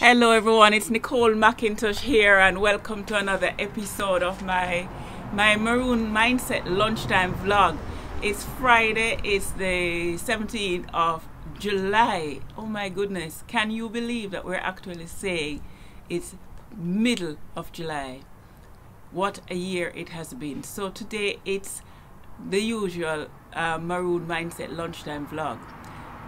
Hello everyone, it's Nicole McIntosh here and welcome to another episode of my Maroon Mindset Lunchtime vlog. It's Friday, it's the 17th of July. Oh my goodness, can you believe that we're actually saying it's middle of July? What a year it has been. So today it's the usual Maroon Mindset Lunchtime vlog.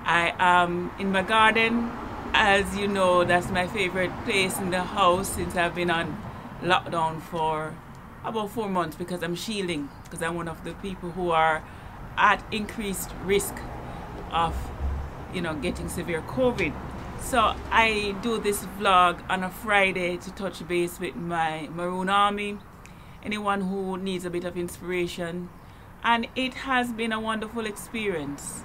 I am in my garden. As you know, that's my favorite place in the house since I've been on lockdown for about 4 months because I'm shielding, because I'm one of the people who are at increased risk of, getting severe COVID. So I do this vlog on a Friday to touch base with my Maroon Army, anyone who needs a bit of inspiration, and it has been a wonderful experience.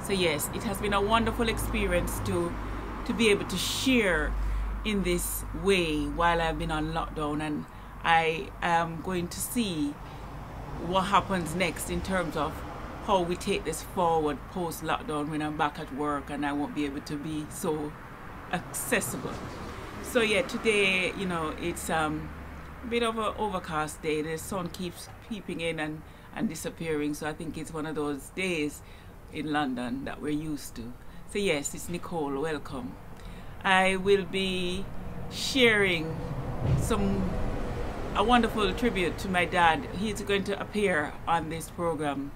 So yes, it has been a wonderful experience to be able to share in this way while I've been on lockdown, and I am going to see what happens next in terms of how we take this forward post lockdown when I'm back at work and I won't be able to be so accessible. So yeah, today, it's a bit of an overcast day. The sun keeps peeping in and disappearing, so I think it's one of those days in London that we're used to. So yes, it's Nicole, welcome. I will be sharing a wonderful tribute to my dad. He's going to appear on this program.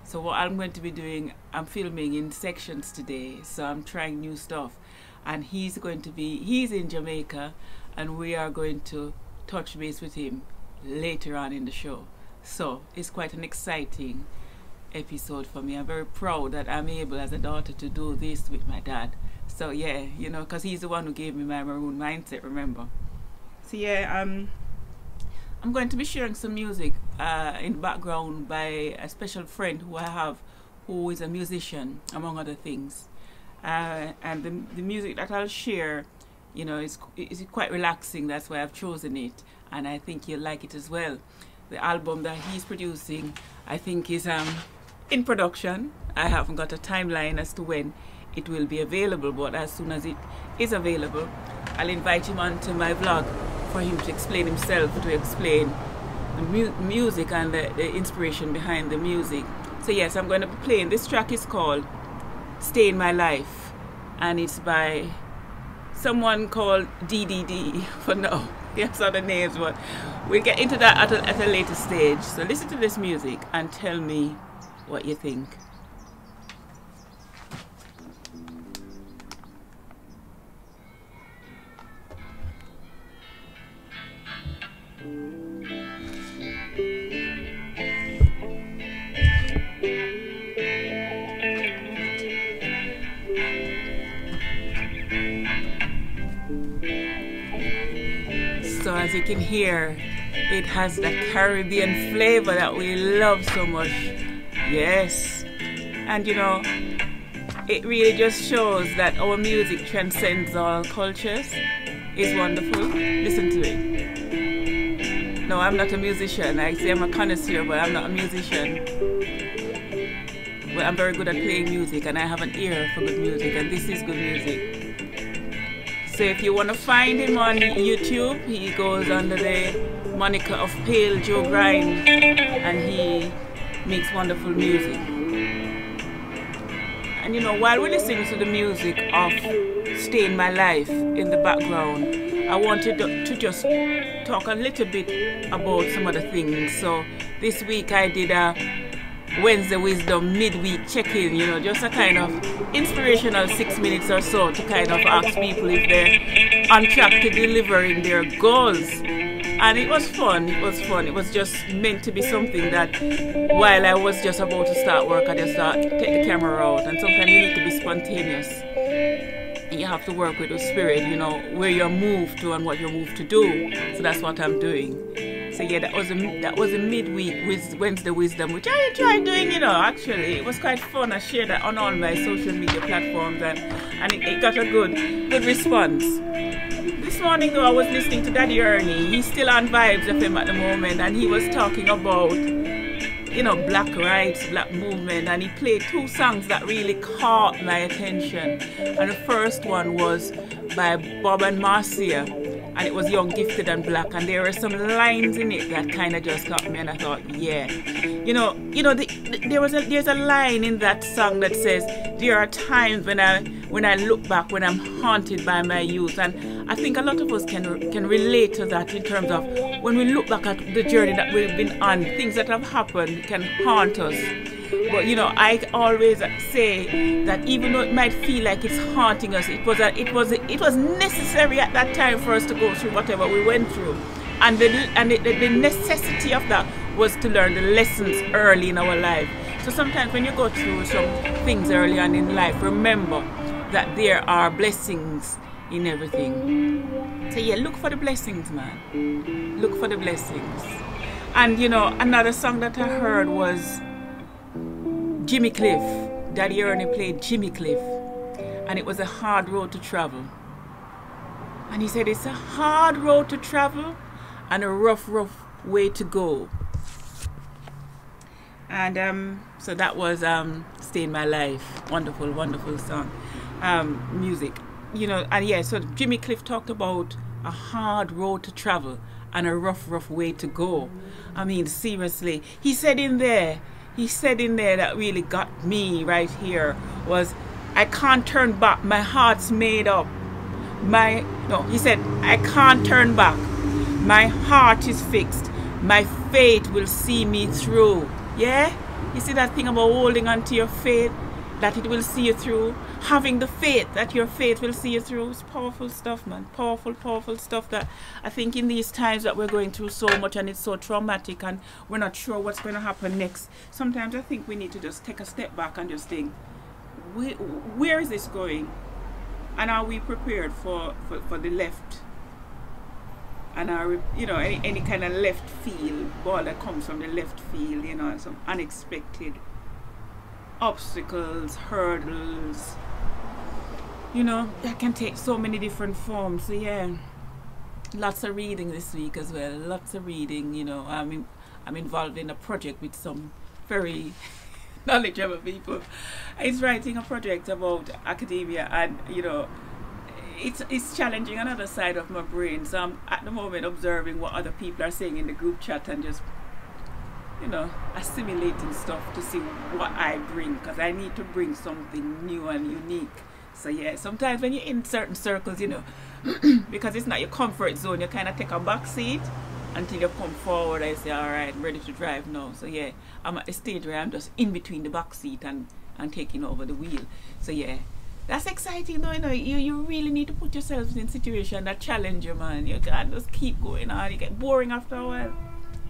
So what I'm going to be doing, I'm filming in sections today, so I'm trying new stuff. And he's in Jamaica, and we are going to touch base with him later on in the show. So it's quite an exciting episode for me. I'm very proud that I'm able as a daughter to do this with my dad. So yeah, because he's the one who gave me my Maroon Mindset, remember. So yeah, I'm going to be sharing some music in the background by a special friend who I have, who is a musician among other things, and the music that I'll share is quite relaxing. That's why I've chosen it, and I think you'll like it as well. The album that he's producing, I think, is in production. I haven't got a timeline as to when it will be available, but as soon as it is available, I'll invite him onto my vlog for him to explain himself, to explain the music and the inspiration behind the music. So yes, I'm going to be playing. This track is called Stay in My Life, and it's by someone called DDD for now. Yes, other names, but we'll get into that at a later stage. So listen to this music and tell me what you think. So as you can hear, it has the Caribbean flavor that we love so much. Yes. And it really just shows that our music transcends all cultures. It's wonderful. Listen to it. No, I'm not a musician. I say I'm a connoisseur, but I'm not a musician. But I'm very good at playing music, and I have an ear for good music, and this is good music. So if you want to find him on YouTube, he goes under the moniker of Pale Joe Grind, and he makes wonderful music. And while we're listening to the music of Stay in My Life in the background, I wanted to just talk a little bit about some other things. So this week I did a Wednesday Wisdom midweek check-in, just a kind of inspirational 6 minutes or so to kind of ask people if they're on track to delivering their goals. And it was fun. It was just meant to be something that while I was just about to start work, I just thought, take the camera out. And sometimes you need to be spontaneous. And you have to work with the spirit, where you're moved to and what you're moved to do. So that's what I'm doing. So yeah, that was a midweek Wednesday Wisdom, which I tried doing, actually. It was quite fun. I shared that on all my social media platforms, and it got a good response. This morning though, I was listening to Daddy Ernie. He's still on Vibes FM at the moment, and he was talking about black rights, black movement, and he played 2 songs that really caught my attention. And the first one was by Bob and Marcia, and it was Young, Gifted and Black, and there were some lines in it that kind of just got me, and I thought, yeah, there's a line in that song that says, there are times when I look back, when I'm haunted by my youth. And I think a lot of us can relate to that, in terms of when we look back at the journey that we've been on, things that have happened can haunt us. But I always say that even though it might feel like it's haunting us, it was necessary at that time for us to go through whatever we went through, and the necessity of that was to learn the lessons early in our life. So sometimes when you go through some things early on in life, remember that there are blessings in everything. So yeah, look for the blessings, man. Look for the blessings. And another song that I heard was Jimmy Cliff. Daddy Ernie played Jimmy Cliff, and it was a hard road to travel. And he said it's a hard road to travel and a rough way to go. And so that was Stay in My Life. Wonderful, wonderful song. Music. And yeah, so Jimmy Cliff talked about a hard road to travel and a rough way to go. I mean, seriously. He said in there that really got me right here was, I can't turn back, my heart's made up. He said, I can't turn back, my heart is fixed, my faith will see me through. Yeah? You see that thing about holding on to your faith, that it will see you through? Having the faith that your faith will see you through. It's powerful stuff, man. Powerful, powerful stuff that I think in these times that we're going through so much, and it's so traumatic, and we're not sure what's going to happen next. Sometimes I think we need to just take a step back and just think, where is this going? And are we prepared for the left? And are we, any kind of left field ball that comes from the left field, some unexpected obstacles, hurdles, that can take so many different forms. So yeah, lots of reading this week as well. Lots of reading. I'm involved in a project with some very knowledgeable people. It's writing a project about academia, and it's challenging another side of my brain. So I'm at the moment observing what other people are saying in the group chat, and just assimilating stuff to see what I bring, because I need to bring something new and unique. So yeah, sometimes when you're in certain circles, because it's not your comfort zone, you kind of take a back seat until you come forward and say, all right, I'm ready to drive now. So yeah, I'm at the stage where I'm just in between the back seat and taking over the wheel. So yeah, that's exciting though. You really need to put yourself in a situation that challenge you, man. You can't just keep going on. You get boring after a while.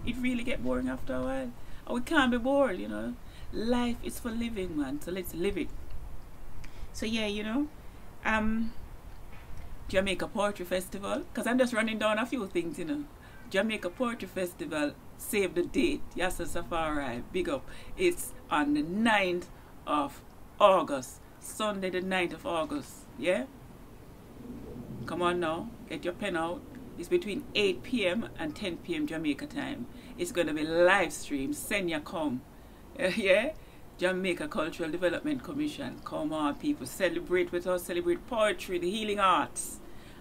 It really get boring after a while. And we can't be bored, Life is for living, man. So let's live it. So yeah, Jamaica Poetry Festival, because I'm just running down a few things, Jamaica Poetry Festival, save the date. Yassa Safari, big up. It's on the 9th of August. Sunday the 9th of August. Yeah? Come on now. Get your pen out. It's between 8 p.m. and 10 p.m. Jamaica time. It's going to be live stream. Senya come. Yeah? Jamaica Cultural Development Commission. Come on, people. Celebrate with us. Celebrate poetry, the healing arts.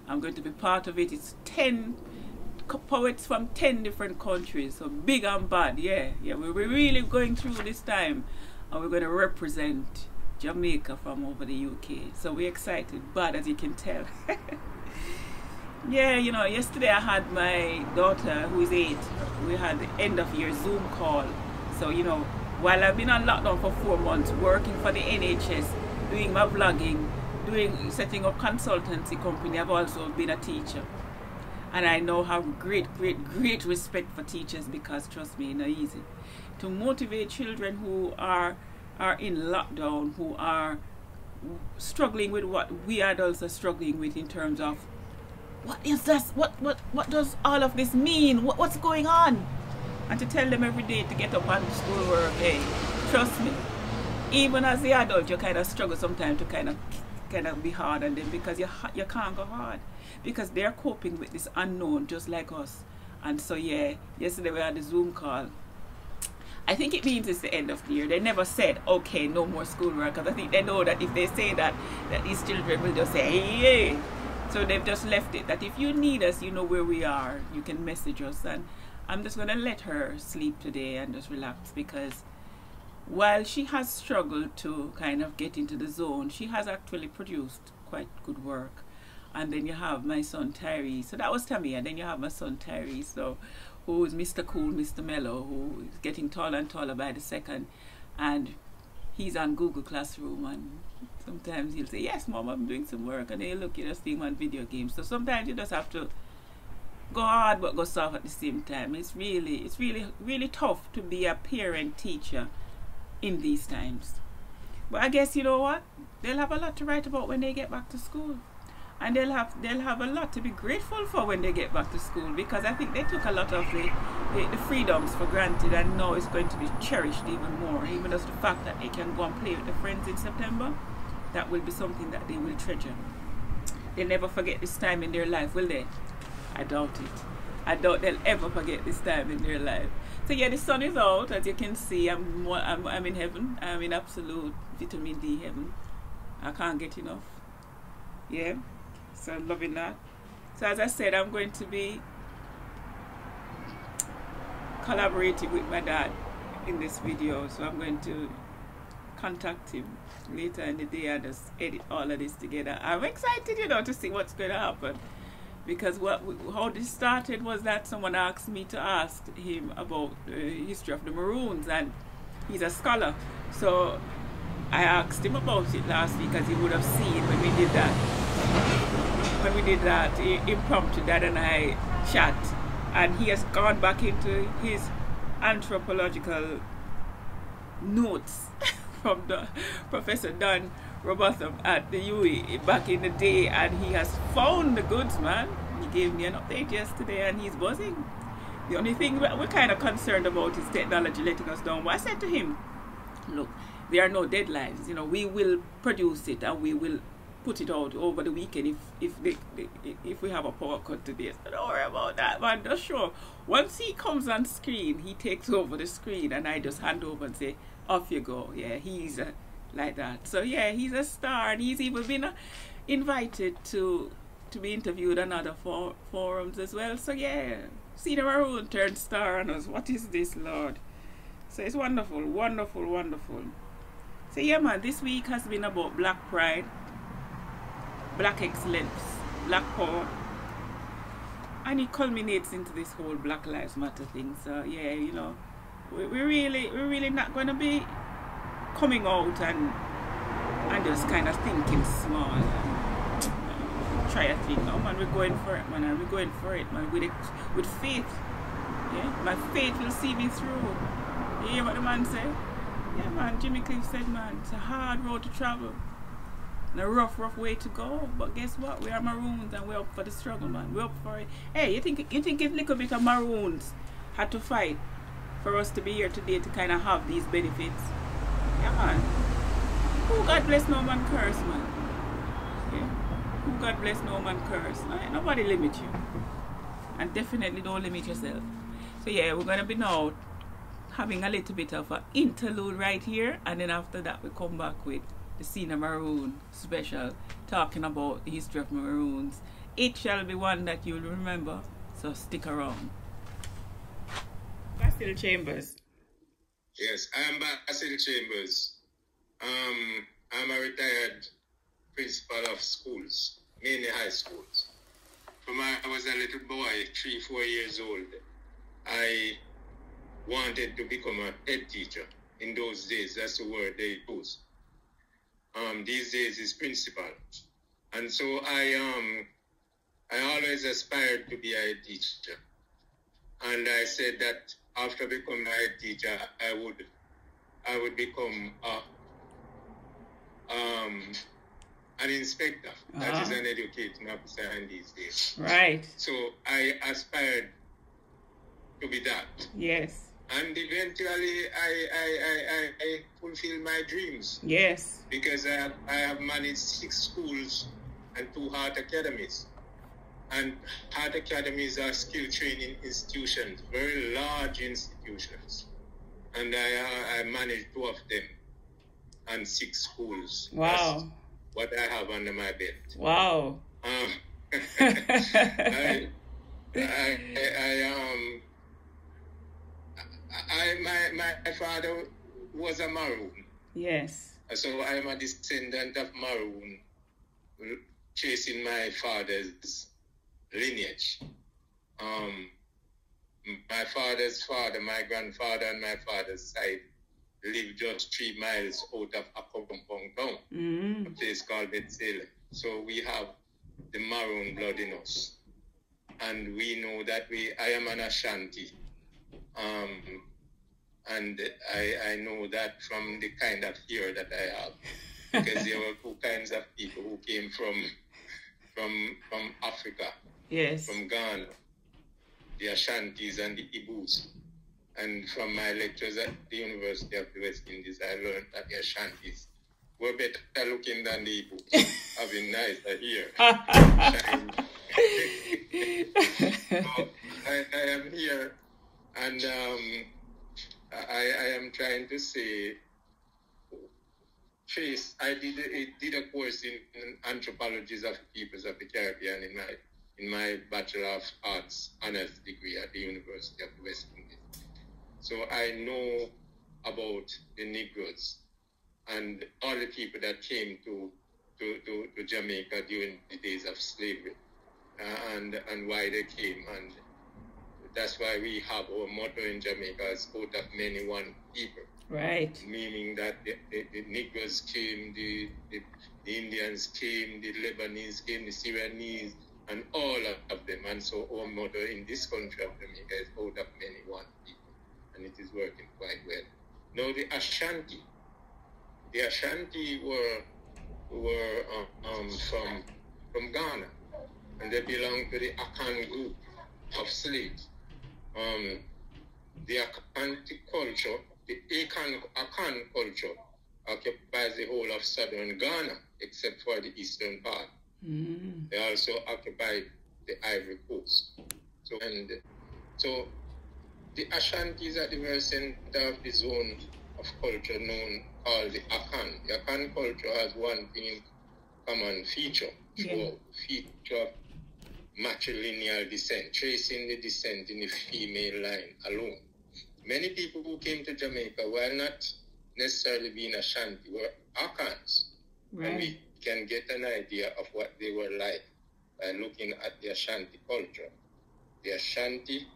I'm going to be part of it. It's 10 poets from 10 different countries. So big and bad. Yeah. We're really going through this time. And we're going to represent Jamaica from over the UK. So we're excited. Bad, as you can tell. Yeah, yesterday I had my daughter, who is 8, we had the end of year Zoom call. So, while I've been on lockdown for 4 months, working for the NHS, doing my vlogging, setting up consultancy company, I've also been a teacher. And I now have great respect for teachers, because trust me, it's not easy. To motivate children who are in lockdown, who are struggling with what we adults are struggling with in terms of, what is this? What does all of this mean? What's going on? And to tell them every day to get up and do schoolwork, hey, trust me, even as the adult, you kind of struggle sometimes to kind of be hard on them, because you can't go hard, because they're coping with this unknown just like us. And so yeah, yesterday we had a Zoom call. I think it means it's the end of the year. They never said, okay, no more schoolwork, because I think they know that if they say that these children will just say, hey, So they've just left it that if you need us, you know where we are. You can message us. And I'm just going to let her sleep today and just relax, because while she has struggled to kind of get into the zone, she has actually produced quite good work. And then you have my son Tyree. So that was Tammy. And then you have my son Tyree, so who is Mr. Cool, Mr. Mellow, who is getting taller and taller by the second. And he's on Google Classroom, and sometimes he'll say, yes, Mom, I'm doing some work. And then you look, you just see him on video games. So sometimes you just have to go hard but go soft at the same time. It's really tough to be a parent teacher in these times. But I guess, you know what, they'll have a lot to write about when they get back to school, and they'll have a lot to be grateful for when they get back to school, because I think they took a lot of the freedoms for granted, and now it's going to be cherished even more. Even just the fact that they can go and play with their friends in September, that will be something that they will treasure. They'll never forget this time in their life, will they? I doubt it. I doubt they'll ever forget this time in their life. So yeah, the sun is out, as you can see. I'm in heaven. I'm in absolute vitamin D heaven. I can't get enough. Yeah, so I'm loving that. So as I said, I'm going to be collaborating with my dad in this video. So I'm going to contact him later in the day and just edit all of this together. I'm excited, you know, to see what's going to happen. Because how this started was that someone asked me to ask him about the history of the Maroons, and he's a scholar. So I asked him about it last week, as he would have seen when we did that. When we did that impromptu Dad and I chat, and he has gone back into his anthropological notes from the Professor Don Robotham at the UE back in the day, and he has found the goods, man. He gave me an update yesterday and he's buzzing. The only thing we're kind of concerned about is technology letting us down. But I said to him, look, there are no deadlines. You know, we will produce it and we will put it out over the weekend if we have a power cut today. So don't worry about that, man. Just sure. Once he comes on screen, he takes over the screen and I just hand over and say, off you go. Yeah, he's like that. So yeah, he's a star, and he's even been invited to be interviewed on other forums as well. So yeah, see the Maroon turned star on us. What is this, Lord? So it's wonderful, wonderful, wonderful. So yeah, man, this week has been about Black pride, Black excellence, Black power, and it culminates into this whole Black Lives Matter thing. So yeah, you know, we're really not going to be coming out and just kind of thinking small and try a thing. No, man, we're going for it, man, and we're going for it, man, with faith. Yeah, my faith will see me through. You hear what the man say? Yeah, man, Jimmy Cliff said, man, it's a hard road to travel and a rough way to go, but guess what? We are Maroons and we're up for the struggle, man. We're up for it. Hey, you think it's a little bit of Maroons had to fight for us to be here today to kind of have these benefits? Yeah, man. Who God bless, no man curse, man. Yeah. Who God bless, no man curse. Right? Nobody limit you. And definitely don't limit yourself. So yeah, we're going to be now having a little bit of an interlude right here. And then after that, we come back with the Cena Maroon special, talking about the history of Maroons. It shall be one that you'll remember. So stick around. Basil Chambers. Yes, I am Basil Chambers. I'm a retired principal of schools, mainly high schools. From I was a little boy, 3-4 years old, I wanted to become a head teacher. In those days, that's the word they use. These days is principal. And so I always aspired to be a head teacher. And I said that after becoming a head teacher, I would become an inspector. That is an educating officer in these days. Right. So I aspired to be that. Yes. And eventually I fulfilled my dreams. Yes. Because I have managed 6 schools and 2 art academies. And art academies are skill training institutions, very large institutions. And I managed 2 of them and 6 schools. Wow. That's what I have under my belt. Wow. My father was a Maroon. Yes. So I'm a descendant of Maroon, tracing my father's lineage. My father's father, my grandfather and my father's side lived just 3 miles out of Akompong town, a place called Betsele. So we have the Maroon blood in us. And we know that I am an Ashanti. And I know that from the kind of hair that I have. Because there were 2 kinds of people who came from Africa. Yes. From Ghana. The Ashantis and the Igbos. And from my lectures at the University of the West Indies, I learned that the Ashantis were better looking than the Igbos, having nicer hair. So I am here, and I am trying to say, I did a course in anthropologies of peoples of the Caribbean in my Bachelor of Arts honors degree at the University of the West Indies. So I know about the Negroes and all the people that came to Jamaica during the days of slavery, and why they came. And that's why we have our motto in Jamaica as out of many one people. Right. Meaning that the Negroes came, the Indians came, the Lebanese came, the Syrianese, and all of them. And so our motto in this country of Jamaica is out of many one people. And it is working quite well. Now the Ashanti were from Ghana, and they belong to the Akan group of slaves. The Akanti culture, the Akan culture, occupies the whole of southern Ghana, except for the eastern part. They also occupy the Ivory Coast. So the Ashantis are the very center of the zone of culture called the Akan. The Akan culture has one thing in common feature of matrilineal descent, tracing the descent in the female line alone. Many people who came to Jamaica, while not necessarily being Ashanti, were Akans. Right. And we can get an idea of what they were like by looking at the Ashanti culture. The Ashanti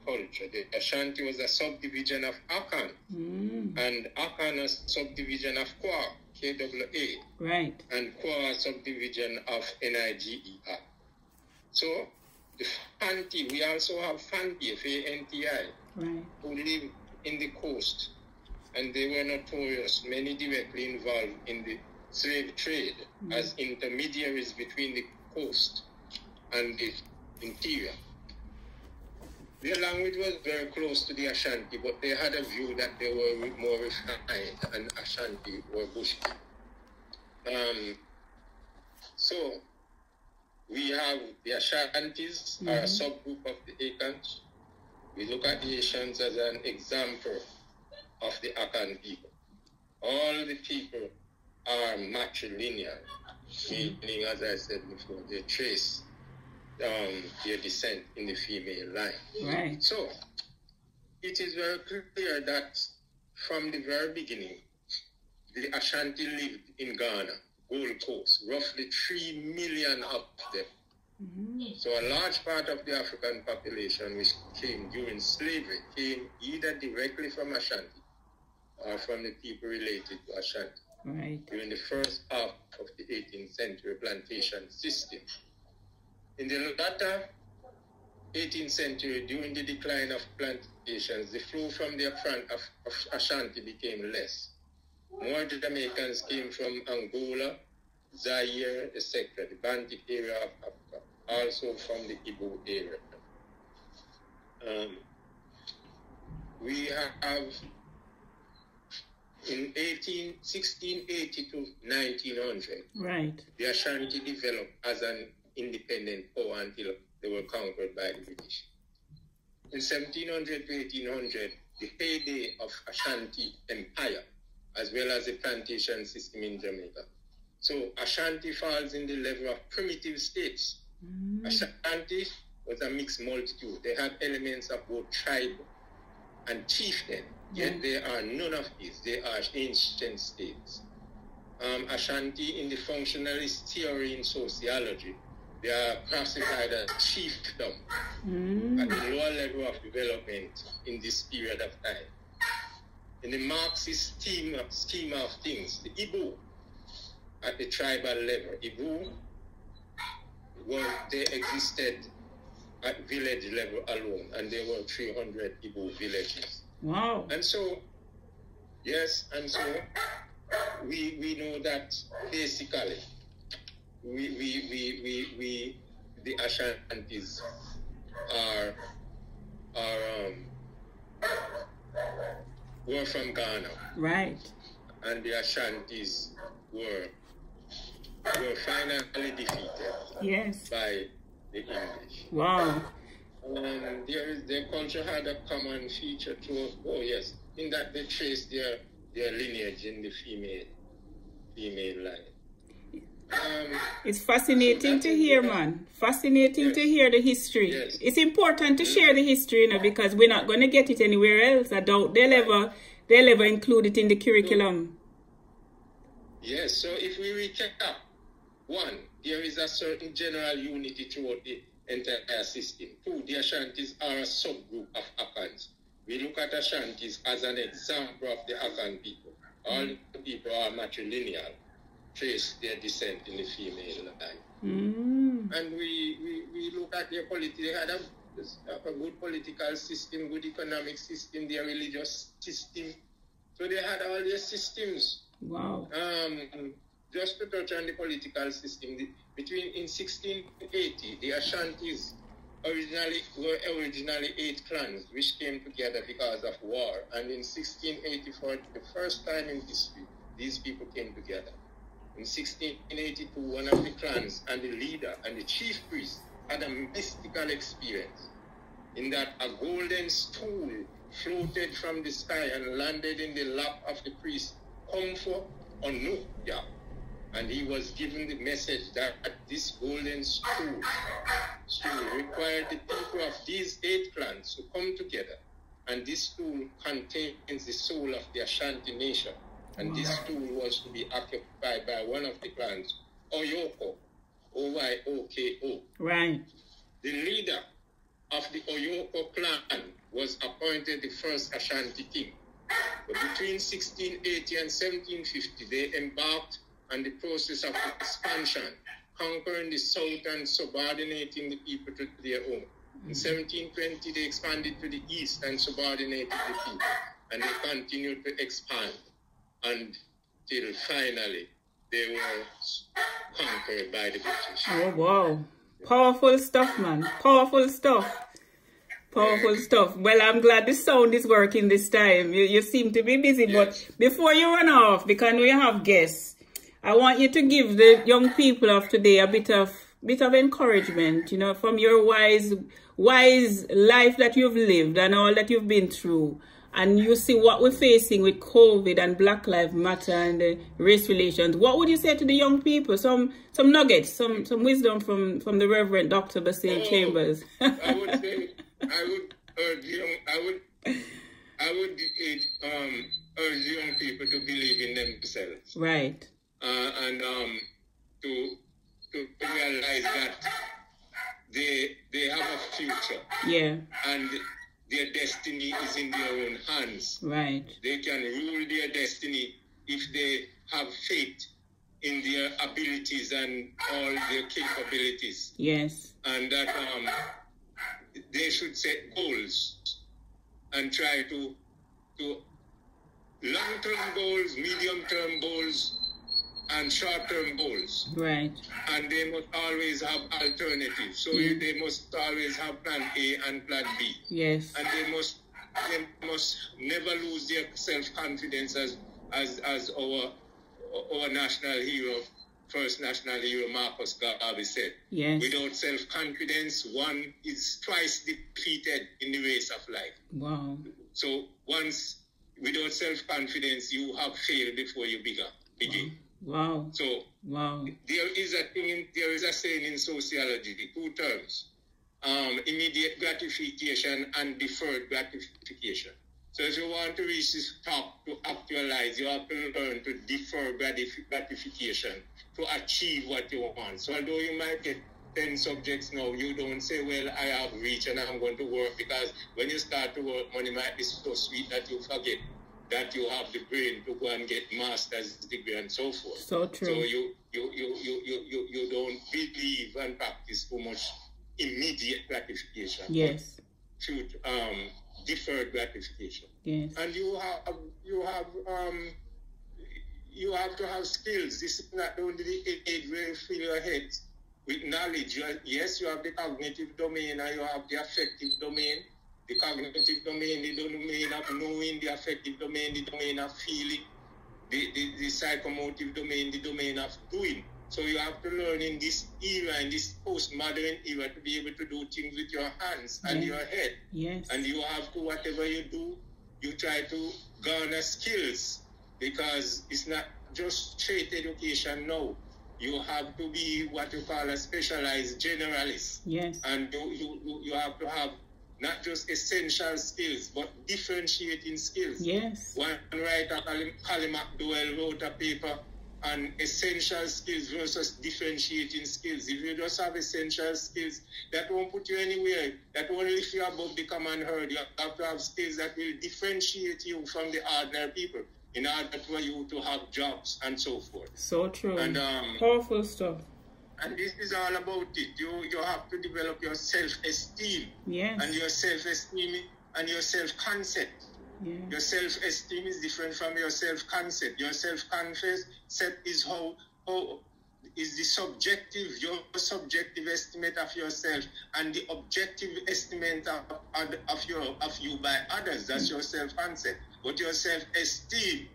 culture. The Ashanti was a subdivision of Akan, and Akan a subdivision of Kwa, KWA, right, and Kwa a subdivision of NIGER. So the Fanti, we also have Fanti, F-A-N-T-I, right, who live in the coast, and they were notorious, many directly involved in the slave trade as intermediaries between the coast and the interior. Their language was very close to the Ashanti, but they had a view that they were more refined, and Ashanti were bush people. So we have the Ashantis, are a subgroup of the Akans. We look at the Asians as an example of the Akan people. All the people are matrilineal, meaning, as I said before, they trace their descent in the female line. Right. So it is very clear that from the very beginning, the Ashanti lived in Ghana, Gold Coast, roughly 3 million of them. So a large part of the African population which came during slavery came either directly from Ashanti or from the people related to Ashanti. Right. During the first half of the 18th century plantation system. In the latter 18th century, during the decline of plantations, the flow from the front of Ashanti became less. More Jamaicans came from Angola, Zaire, etc., the Bantic area of Africa, also from the Igbo area. We have in 1680 to 1900, right, the Ashanti developed as an independent power until they were conquered by the British. In 1700 to 1800, the heyday of Ashanti Empire, as well as the plantation system in Jamaica, So Ashanti falls in the level of primitive states. Ashanti was a mixed multitude. They had elements of both tribe and chieftain, yet they are none of these. They are ancient states. Ashanti, in the functionalist theory in sociology, they are classified as chiefdom at the lower level of development in this period of time. In the Marxist scheme of things, the Igbo at the tribal level, Igbo, they existed at village level alone, and there were 300 Igbo villages. Wow. And so, yes, and so we know that basically we the Ashantis were from Ghana. Right. And the Ashantis were finally defeated by the English. Wow. Their culture had a common feature too. Oh yes, in that they trace their lineage in the female line. It's fascinating to hear, man. Fascinating to hear the history. Yes. It's important to share the history, because we're not going to get it anywhere else. I doubt they'll ever include it in the curriculum. Yes, so if we recap, one, there is a certain general unity throughout the entire system. Two, the Ashantis are a subgroup of Akans. We look at Ashantis as an example of the Akan people. All the people are matrilineal, trace their descent in the female line. And we look at their politics. They had a good political system, good economic system, their religious system. So they had all their systems. Wow. Just to touch on the political system, in 1680, the Ashantis were originally 8 clans which came together because of war. And in 1684, the first time in history, these people came together. In 1682, one of the clans and the leader and the chief priest had a mystical experience in that a golden stool floated from the sky and landed in the lap of the priest, Comfort Onuya. And he was given the message that this golden stool required the people of these 8 clans to come together. And this stool contains the soul of the Ashanti nation. And this stool was to be occupied by one of the clans, Oyoko, O-Y-O-K-O. Right. The leader of the Oyoko clan was appointed the first Ashanti king. But between 1680 and 1750, they embarked on the process of expansion, conquering the south and subordinating the people to their own. In 1720, they expanded to the east and subordinated the people. And they continued to expand until finally they were conquered by the British. Oh, wow. Powerful stuff, man. Powerful stuff. Powerful stuff. Well, I'm glad the sound is working this time. You seem to be busy, but before you run off, because we have guests, I want you to give the young people of today a bit of encouragement, from your wise life that you've lived and all that you've been through. And you see what we're facing with COVID and Black Lives Matter and race relations. What would you say to the young people? Some nuggets, some wisdom from the Reverend Dr. Basil Chambers. I would urge young people to believe in themselves. Right. And to realize that they have a future. Yeah. And their destiny is in their own hands. Right. They can rule their destiny if they have faith in their abilities and all their capabilities. Yes. And that they should set goals and try to long-term goals, medium-term goals, and short-term goals. Right. And they must always have alternatives. So they must always have plan A and plan B. Yes. And they must never lose their self-confidence as our national hero, first national hero Marcus Garvey said. Yes. Without self-confidence, one is twice defeated in the race of life. Wow. So once without self-confidence, you have failed before you begin. Wow. So wow. There is a saying in sociology, 2 terms. Immediate gratification and deferred gratification. So if you want to reach this top to actualize, you have to learn to defer gratification to achieve what you want. So although you might get 10 subjects now, you don't say, well, I have reached and I'm going to work, because when you start to work, money might be so sweet that you forget that you have the brain to go and get master's degree and so forth. So true. So you don't believe and practice too much immediate gratification. Yes. To deferred gratification. Yes. And you have to have skills. This is not only the age where you fill your head with knowledge. Yes, you have the cognitive domain and you have the affective domain. The cognitive domain, the domain of knowing, the affective domain, the domain of feeling, the psychomotive domain, the domain of doing. So you have to learn in this era, in this postmodern era, to be able to do things with your hands and your head. Yes. And you have to, whatever you do, you try to garner skills, because it's not just straight education now. You have to be what you call a specialized generalist. Yes. And you have to have not just essential skills, but differentiating skills. Yes. One writer, Colin McDowell, wrote a paper on essential skills versus differentiating skills. If you just have essential skills, that won't put you anywhere. That won't lift you above the common herd. You have to have skills that will differentiate you from the ordinary people in order for you to have jobs and so forth. So true. And powerful stuff. And this is all about it. You have to develop your self-esteem. Yes. And your self-esteem and your self-concept. Yeah. Your self-esteem is different from your self-concept. Your self-concept is is the your subjective estimate of yourself, and the objective estimate of you by others. That's your self-concept. But your self-esteem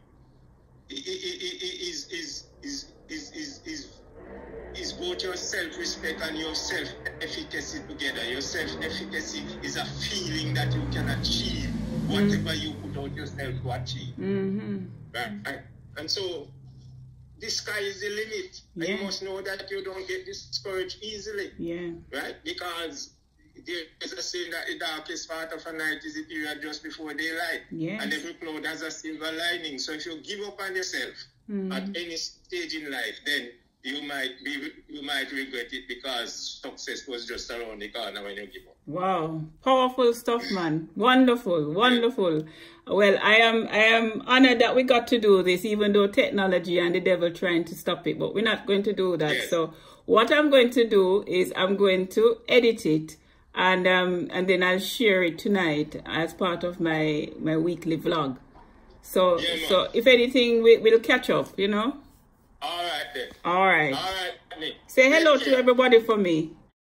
is both your self-respect and your self-efficacy together. Your self-efficacy is a feeling that you can achieve whatever you put out yourself to achieve. Mm-hmm. Right? And so, the sky is the limit. Yeah. And you must know that you don't get discouraged easily. Yeah. Right? Because there's a saying that the darkest part of a night is the period just before daylight. Yes. And every cloud has a silver lining. So if you give up on yourself at any stage in life, then you might regret it, because success was just around the corner when you give up. Wow, powerful stuff, man. Wonderful, wonderful. Well, I am honored that we got to do this, even though technology and the devil trying to stop it, but we're not going to do that. Yes. So what I'm going to do is I'm going to edit it, and then I'll share it tonight as part of my weekly vlog. So so if anything, we'll catch up, you know. All right then. All right. All right. Say hello to everybody for me.